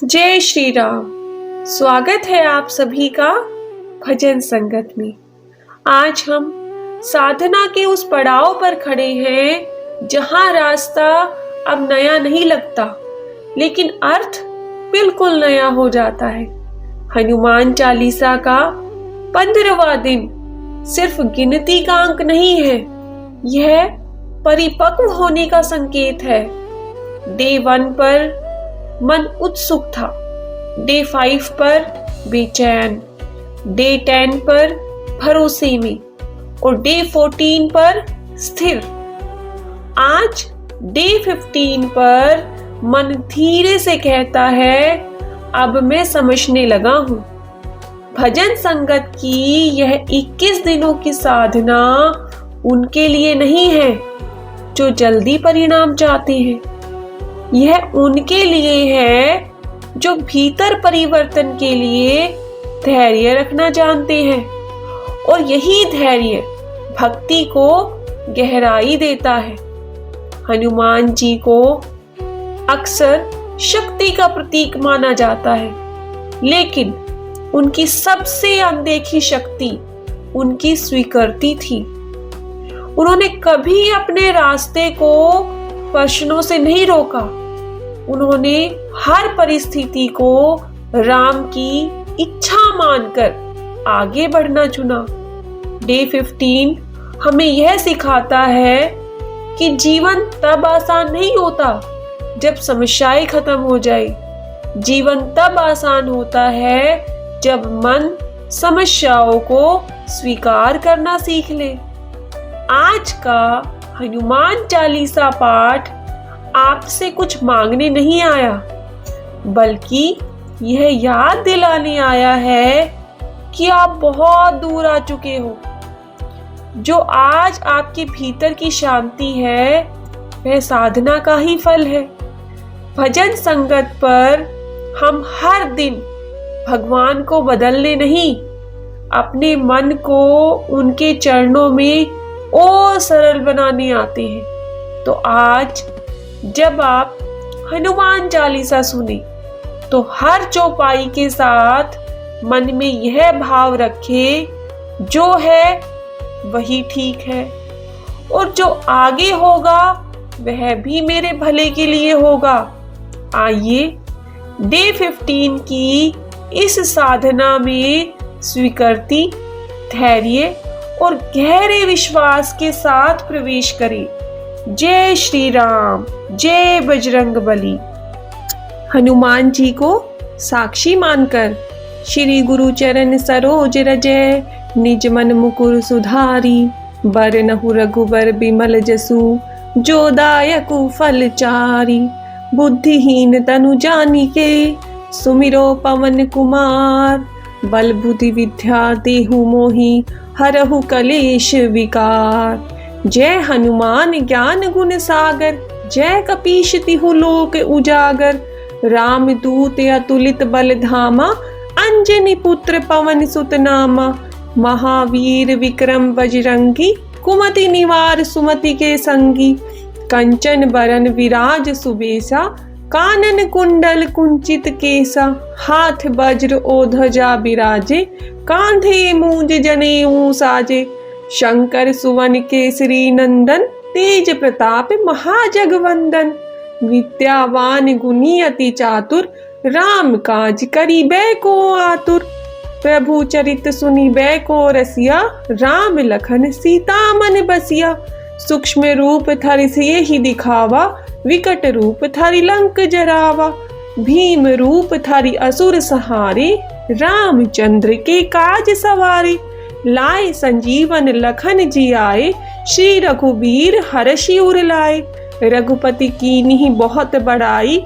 जय श्री राम। स्वागत है आप सभी का भजन संगत में। आज हम साधना के उस पड़ाव पर खड़े हैं जहां रास्ता अब नया नहीं लगता, लेकिन अर्थ बिल्कुल नया हो जाता है। हनुमान चालीसा का 15वां दिन सिर्फ गिनती का अंक नहीं है, यह परिपक्व होने का संकेत है। डे 1 पर मन उत्सुक था, डे 5 पर बेचैन, डे 10 पर भरोसे में और डे 14 पर स्थिर। आज डे 15 पर मन धीरे से कहता है, अब मैं समझने लगा हूं। भजन संगत की यह 21 दिनों की साधना उनके लिए नहीं है जो जल्दी परिणाम चाहते हैं, यह उनके लिए है जो भीतर परिवर्तन के लिए धैर्य रखना जानते हैं। और यही धैर्य भक्ति को गहराई देता है। हनुमान जी को अक्सर शक्ति का प्रतीक माना जाता है, लेकिन उनकी सबसे अनदेखी शक्ति उनकी स्वीकृति थी। उन्होंने कभी अपने रास्ते को प्रश्नों से नहीं रोका। उन्होंने हर परिस्थिति को राम की इच्छा मानकर आगे बढ़ना चुना। डे 15 हमें यह सिखाता है कि जीवन तब आसान नहीं होता जब समस्याएं खत्म हो जाए। जीवन तब आसान होता है जब मन समस्याओं को स्वीकार करना सीख ले। आज का हनुमान चालीसा पाठ आपसे कुछ मांगने नहीं आया, बल्कि यह याद दिलाने आया है कि आप बहुत दूर आ चुके हो। जो आज आपके भीतर की शांति है, वह साधना का ही फल है। भजन संगत पर हम हर दिन भगवान को बदलने नहीं, अपने मन को उनके चरणों में और सरल बनाने आते हैं। तो आज जब आप हनुमान चालीसा सुने तो हर चौपाई के साथ मन में यह भाव रखे, जो है वही ठीक है और जो आगे होगा वह भी मेरे भले के लिए होगा। आइए डे 15 की इस साधना में स्वीकृति, धैर्य और गहरे विश्वास के साथ प्रवेश करें। जय श्री राम, जय बजरंग बली। हनुमान जी को साक्षी मानकर श्री गुरु चरण सरोज रजय, निज मन मुकुर सुधारी। बरनहु रघुबर बिमल जसु, जो दायकु फल चारी। बुद्धिहीन तनु जानिके, सुमिरो पवन कुमार। बल बुद्धि विद्या देहु मोहि, हरहु कलेश विकार। जय हनुमान ज्ञान गुण सागर, जय कपीश तिहु लोक उजागर। राम दूत अतुलित बल धामा, अंजनी पुत्र पवन सुत नामा। महावीर विक्रम बजरंगी, कुमति निवार सुमति के संगी। कंचन बरन विराज सुबेसा, कानन कुंडल कुंचित केसा। हाथ वज्र ओ ध्वजा बिराजे, कांधे मूंज जनेऊ साजे। शंकर सुवन केसरी नंदन, तेज प्रताप महाजगवंदन। विद्यावान गुणी अति चातुर, राम काज करिबे को आतुर। प्रभु चरित सुनिबे को रसिया, राम लखन सीता मन बसिया। सूक्ष्म रूप धरि सिय ही दिखावा, विकट रूप धरि लंक जरावा। भीम रूप धरि असुर सहारे, रामचंद्र के काज सवारे। लाए संजीवन लखन जी आए, श्री रघुबीर हरषि उर लाए। रघुपति कीन्ही बहुत बड़ाई,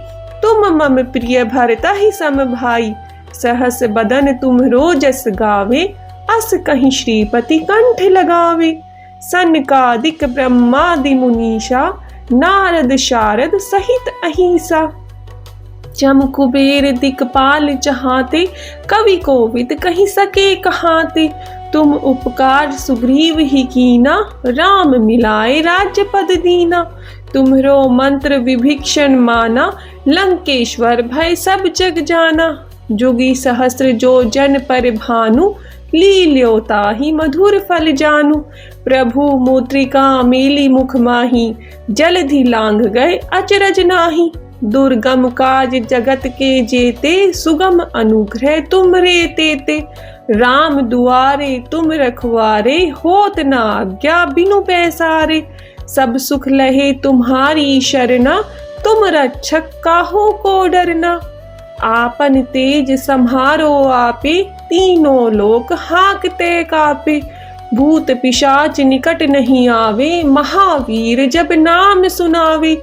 तुम मम प्रिय भरता ही सम भाई। सहस बदन तुम्हरो जस गावे, अस कहीं श्रीपति कंठ लगावे। सनकादिक ब्रह्मादि मुनीषा, नारद शारद सहित अहिंसा। जम कुबेर दिक्पाल चहाते, कवि कोविद कहि सके कहाते। तुम उपकार सुग्रीव ही कीना, राम मिलाए राज्य पद दीना। तुम्हरो मंत्र विभीषण माना, लंकेश्वर भय सब जग जाना, जुगी सहस्र जो जन पर भानु, लील्यो ताहि मधुर फल जानू। प्रभु मुद्रिका मेली मुख माही, जलधि लांघ गए अचरज नाही। दुर्गम काज जगत के जेते, सुगम अनुग्रह तुमरे तेते। राम दुआरे तुम रखवारे, होत न आज्ञा बिनु पैसारे। सब सुख लहे तुम्हारी शरणा, तुम रक्षक काहू को डरना। आपन तेज सम्हारो आपे, तीनों लोक हांकते कापे। भूत पिशाच निकट नहीं आवे, महावीर जब नाम सुनावे।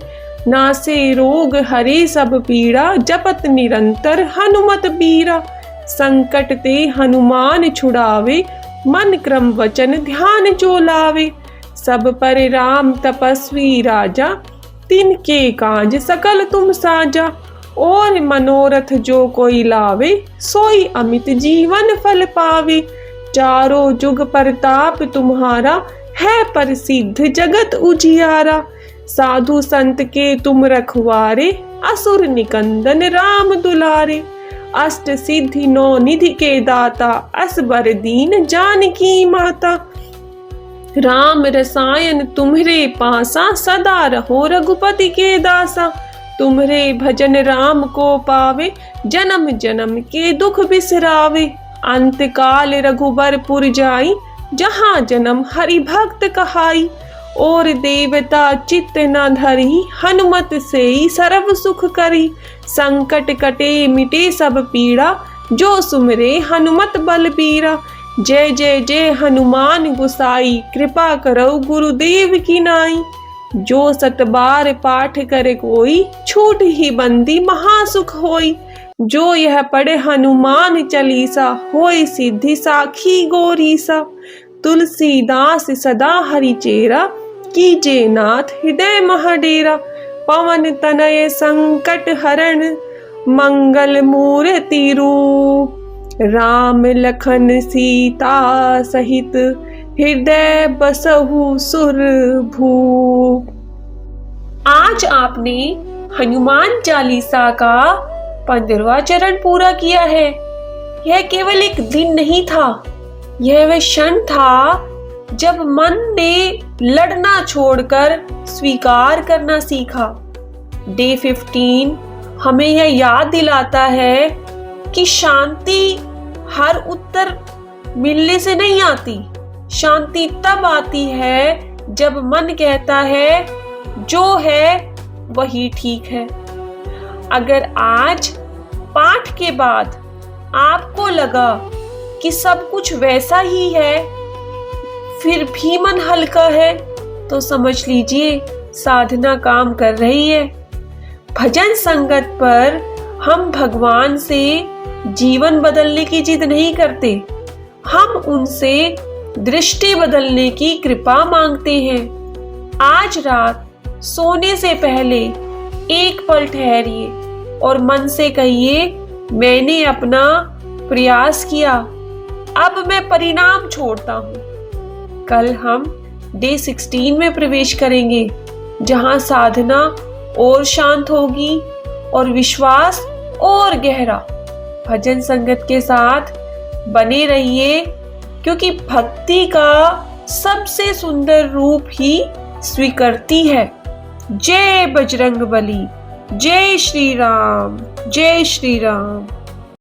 नासे रोग हरे सब पीड़ा, जपत निरंतर हनुमत बीरा। संकट ते हनुमान छुड़ावे, मन क्रम वचन ध्यान जो लावे। सब पर राम तपस्वी राजा, तिनके काज सकल तुम साजा। और मनोरथ जो कोई लावे, सोई अमित जीवन फल पावे। चारों जुग परताप तुम्हारा, है प्रसिद्ध जगत उजियारा। साधु संत के तुम रखवारे, असुर निकंदन राम दुलारे। अष्ट सिद्धि नौ निधि के दाता, असबर दीन जानकी माता। राम रसायन तुम्हरे पासा, सदा रहो रघुपति के दासा। तुम्हरे भजन राम को पावे, जन्म जन्म के दुख बिसरावे। अंत काल रघुबरपुर जाई, जहाँ जन्म हरि भक्त कहाई। और देवता चित्त न धरी, हनुमत से सर्व सुख करी। संकट कटे मिटे सब पीड़ा, जो सुमरे हनुमत बलबीरा। जय जय जय हनुमान गुसाई, कृपा करो गुरुदेव की नाई। जो सत बार पाठ करे कोई, छूट ही बंदी महासुख होई। जो यह पढ़े हनुमान चालीसा, होय सिद्धि साखी गौरीसा। तुलसीदास सदा हरि चेरा, कीजे नाथ हृदय महाडेरा। पवन तनय संकट हरण, मंगल मूर्ति रूप। राम लखन सीता सहित, हृदय बसहु सुर भूप। आज आपने हनुमान चालीसा का 15वां चरण पूरा किया है। यह केवल एक दिन नहीं था, यह वह क्षण था जब मन ने लड़ना छोड़कर स्वीकार करना सीखा। डे 15 हमें यह याद दिलाता है कि शांति हर उत्तर मिलने से नहीं आती। शांति तब आती है जब मन कहता है जो है वही ठीक है। अगर आज पाठ के बाद आपको लगा कि सब कुछ वैसा ही है, फिर भी मन हल्का है, तो समझ लीजिए साधना काम कर रही है। भजन संगत पर हम भगवान से जीवन बदलने की जिद नहीं करते, हम उनसे दृष्टि बदलने की कृपा मांगते हैं। आज रात सोने से पहले एक पल ठहरिए और मन से कहिए, मैंने अपना प्रयास किया, अब मैं परिणाम छोड़ता हूँ। कल हम डे 16 में प्रवेश करेंगे, जहाँ साधना और शांत होगी और विश्वास और गहरा। भजन संगत के साथ बने रहिए, क्योंकि भक्ति का सबसे सुंदर रूप ही स्वीकृति है। जय बजरंग बली, जय श्री राम, जय श्री राम।